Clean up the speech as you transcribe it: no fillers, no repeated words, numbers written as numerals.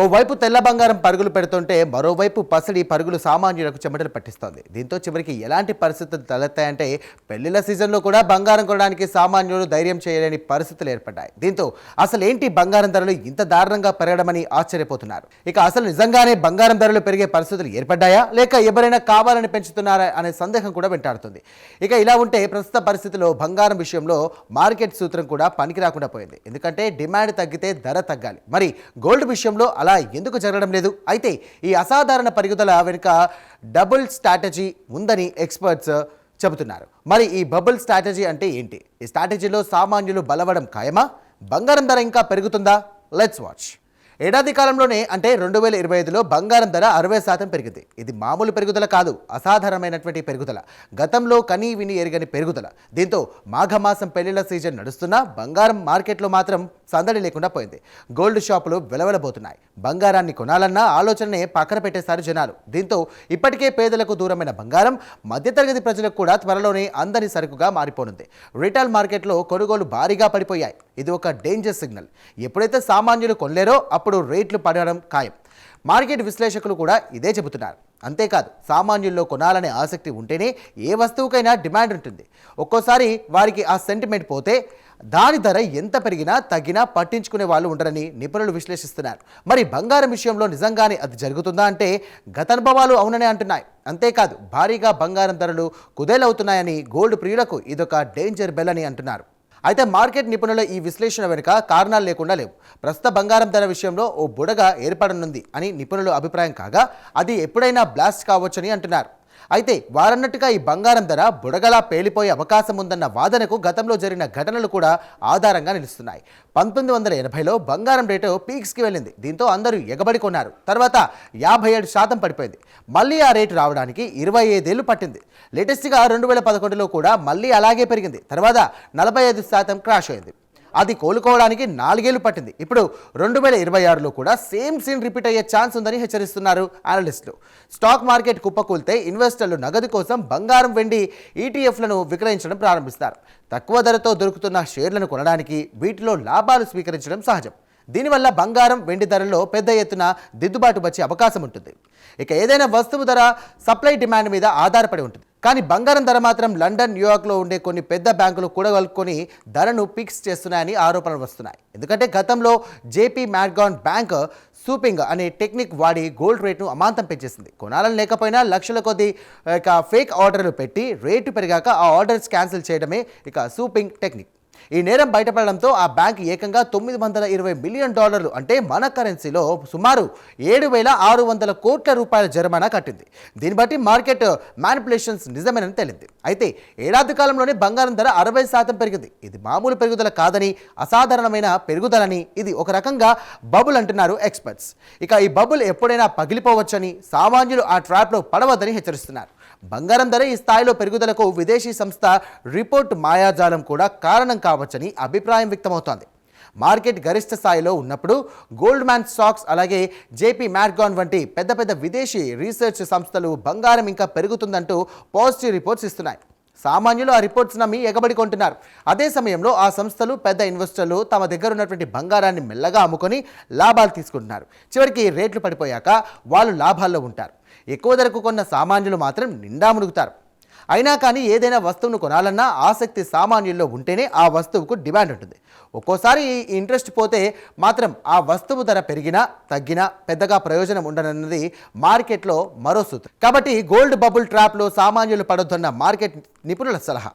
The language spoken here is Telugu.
ఓవైపు తెల్ల బంగారం పరుగులు పెడుతుంటే మరోవైపు పసిడి పరుగులు సామాన్యులకు చెమటలు పట్టిస్తోంది. దీంతో చివరికి ఎలాంటి పరిస్థితులు తలెత్తాయంటే పెళ్లిళ్ల సీజన్లో కూడా బంగారం కొనడానికి సామాన్యులు ధైర్యం చేయలేని పరిస్థితులు ఏర్పడ్డాయి. దీంతో అసలు ఏంటి బంగారం ధరలు ఇంత దారుణంగా పెరగడమని ఆశ్చర్యపోతున్నారు. ఇక అసలు నిజంగానే బంగారం ధరలు పెరిగే పరిస్థితులు ఏర్పడ్డాయా లేక ఎవరైనా కావాలని పెంచుతున్నారా అనే సందేహం కూడా వెంటాడుతుంది. ఇక ఇలా ఉంటే ప్రస్తుత పరిస్థితిలో బంగారం విషయంలో మార్కెట్ సూత్రం కూడా పనికి రాకుండా పోయింది. ఎందుకంటే డిమాండ్ తగ్గితే ధర తగ్గాలి. మరి గోల్డ్ విషయంలో అలా ఎందుకు జరగడం లేదు? అయితే ఈ అసాధారణ పెరుగుదల వెనుక డబుల్ స్ట్రాటజీ ఉందని ఎక్స్పర్ట్స్ చెబుతున్నారు. మరి ఈ బబుల్ స్ట్రాటజీ అంటే ఏంటి? ఈ స్ట్రాటజీలో సామాన్యులు బలవడం ఖాయమా? బంగారం ధర ఇంకా పెరుగుతుందా? Let's watch. ఏడాది కాలంలోనే అంటే 2025లో బంగారం ధర 60% పెరిగింది. ఇది మామూలు పెరుగుదల కాదు, అసాధారణమైనటువంటి పెరుగుదల. గతంలో కనీ విని ఎరగని పెరుగుదల. దీంతో మాఘమాసం పెళ్లిళ్ల సీజన్ నడుస్తున్నా బంగారం మార్కెట్లో మాత్రం సందడి లేకుండా పోయింది. గోల్డ్ షాపులు వెలవెలబోతున్నాయి. బంగారాన్ని కొనాలన్న ఆలోచననే పక్కన పెట్టేశారు జనాలు. దీంతో ఇప్పటికే పేదలకు దూరమైన బంగారం మధ్యతరగతి ప్రజలకు కూడా త్వరలోనే అందని సరుకుగా మారిపోనుంది. రిటైల్ మార్కెట్లో కొనుగోలు భారీగా పడిపోయాయి. ఇది ఒక డేంజర్ సిగ్నల్. ఎప్పుడైతే సామాన్యులు కొనలేరో అప్పుడు రేట్లు పడడం ఖాయం. మార్కెట్ విశ్లేషకులు కూడా ఇదే చెబుతున్నారు. అంతేకాదు, సామాన్యుల్లో కొనాలనే ఆసక్తి ఉంటేనే ఏ వస్తువుకైనా డిమాండ్ ఉంటుంది. ఒక్కోసారి వారికి ఆ సెంటిమెంట్ పోతే దాని ధర ఎంత పెరిగినా తగ్గినా పట్టించుకునే వాళ్ళు ఉండరని నిపుణులు విశ్లేషిస్తున్నారు. మరి బంగారం విషయంలో నిజంగానే అది జరుగుతుందా అంటే గతానుభవాలు అవుననే అంటున్నాయి. అంతేకాదు, భారీగా బంగారం ధరలు కుదేలవుతున్నాయని గోల్డ్ ప్రియులకు ఇదొక డేంజర్ బెల్ అని అంటున్నారు. అయితే మార్కెట్ నిపుణుల ఈ విశ్లేషణ వెనుక కారణాలు లేకుండా లేవు. ప్రస్తుత బంగారం ధర విషయంలో ఓ బుడగ ఏర్పడనుంది అని నిపుణుల అభిప్రాయం కాగా, అది ఎప్పుడైనా బ్లాస్ట్ కావచ్చని అంటున్నారు. అయితే వారన్నట్టుగా ఈ బంగారం ధర బుడగలా పేలిపోయే అవకాశం ఉందన్న వాదనకు గతంలో జరిగిన ఘటనలు కూడా ఆధారంగా నిలుస్తున్నాయి. 1980లో బంగారం రేటు పీక్స్కి వెళ్ళింది. దీంతో అందరూ ఎగబడి కొన్నారు. తర్వాత 57% పడిపోయింది. మళ్ళీ ఆ రేటు రావడానికి 25 ఏళ్లు పట్టింది. లేటెస్ట్గా 2011లో కూడా మళ్ళీ అలాగే పెరిగింది. తర్వాత 45% క్రాష్ అయింది. అది కోలుకోవడానికి 4 ఏళ్లు పట్టింది. ఇప్పుడు 2026లో కూడా సేమ్ సీన్ రిపీట్ అయ్యే ఛాన్స్ ఉందని హెచ్చరిస్తున్నారు అనలిస్టులు. స్టాక్ మార్కెట్ కుప్పకూలితే ఇన్వెస్టర్లు నగదు కోసం బంగారం, వెండి, ఈటీఎఫ్లను విక్రయించడం ప్రారంభిస్తారు. తక్కువ ధరతో దొరుకుతున్న షేర్లను కొనడానికి వీటిలో లాభాలు స్వీకరించడం సహజం. దీనివల్ల బంగారం, వెండి ధరల్లో పెద్ద ఎత్తున దిద్దుబాటు వచ్చే అవకాశం ఉంటుంది. ఇక ఏదైనా వస్తువు ధర సప్లై డిమాండ్ మీద ఆధారపడి ఉంటుంది. కానీ బంగారం ధర మాత్రం లండన్, న్యూయార్క్లో ఉండే కొన్ని పెద్ద బ్యాంకులు కూడగలుపుకొని ధరను ఫిక్స్ చేస్తున్నాయని ఆరోపణలు వస్తున్నాయి. ఎందుకంటే గతంలో జేపీ మార్గాన్ బ్యాంక్ సూపింగ్ అనే టెక్నిక్ వాడి గోల్డ్ రేట్ను అమాంతం పెంచేసింది. కొనాలని లేకపోయినా లక్షల కొద్ది ఫేక్ ఆర్డర్లు పెట్టి రేటు పెరిగాక ఆ ఆర్డర్స్ క్యాన్సిల్ చేయడమే ఇక సూపింగ్ టెక్నిక్. ఈ నేరం బయటపడడంతో ఆ బ్యాంక్ ఏకంగా $920 మిలియన్ అంటే మన కరెన్సీలో సుమారు 7,600 కోట్ల రూపాయల జరిమానా కట్టింది. దీన్ని బట్టి మార్కెట్ మ్యానిపులేషన్స్ నిజమేనని తేలింది. అయితే ఏడాది కాలంలోనే బంగారం ధర 60% పెరిగింది. ఇది మామూలు పెరుగుదల కాదని, అసాధారణమైన పెరుగుదలని, ఇది ఒక రకంగా బబుల్ అంటున్నారు ఎక్స్పర్ట్స్. ఇక ఈ బబుల్ ఎప్పుడైనా పగిలిపోవచ్చని, సామాన్యులు ఆ ట్రాప్లో పడవద్దని హెచ్చరిస్తున్నారు. బంగారం ధర ఈ స్థాయిలో పెరుగుదలకు విదేశీ సంస్థ రిపోర్ట్ మాయాజాలం కూడా కారణం కావచ్చని అభిప్రాయం వ్యక్తమవుతోంది. మార్కెట్ గరిష్ట స్థాయిలో ఉన్నప్పుడు గోల్డ్ మ్యాన్ సాక్స్, అలాగే జేపీ మార్గాన్ వంటి పెద్ద పెద్ద విదేశీ రీసెర్చ్ సంస్థలు బంగారం ఇంకా పెరుగుతుందంటూ పాజిటివ్ రిపోర్ట్స్ ఇస్తున్నాయి. సామాన్యులు ఆ రిపోర్ట్స్ నమ్మి ఎగబడి కొంటున్నారు. అదే సమయంలో ఆ సంస్థలు, పెద్ద ఇన్వెస్టర్లు తమ దగ్గర ఉన్నటువంటి బంగారాన్ని మెల్లగా అమ్ముకొని లాభాలు తీసుకుంటున్నారు. చివరికి రేట్లు పడిపోయాక వాళ్ళు లాభాల్లో ఉంటారు. ఎక్కువ ధరకు కొన్న సామాన్యులు మాత్రం నిండా మునుగుతారు. అయినా కానీ ఏదైనా వస్తువును కొనాలన్నా ఆసక్తి సామాన్యుల్లో ఉంటేనే ఆ వస్తువుకు డిమాండ్ ఉంటుంది. ఒక్కోసారి ఈ ఇంట్రెస్ట్ పోతే మాత్రం ఆ వస్తువు ధర పెరిగినా తగ్గినా పెద్దగా ప్రయోజనం ఉండనన్నది మార్కెట్లో మరో సూత్రం. కాబట్టి గోల్డ్ బబుల్ ట్రాప్లో సామాన్యులు పడొద్దన్న మార్కెట్ నిపుణుల సలహా.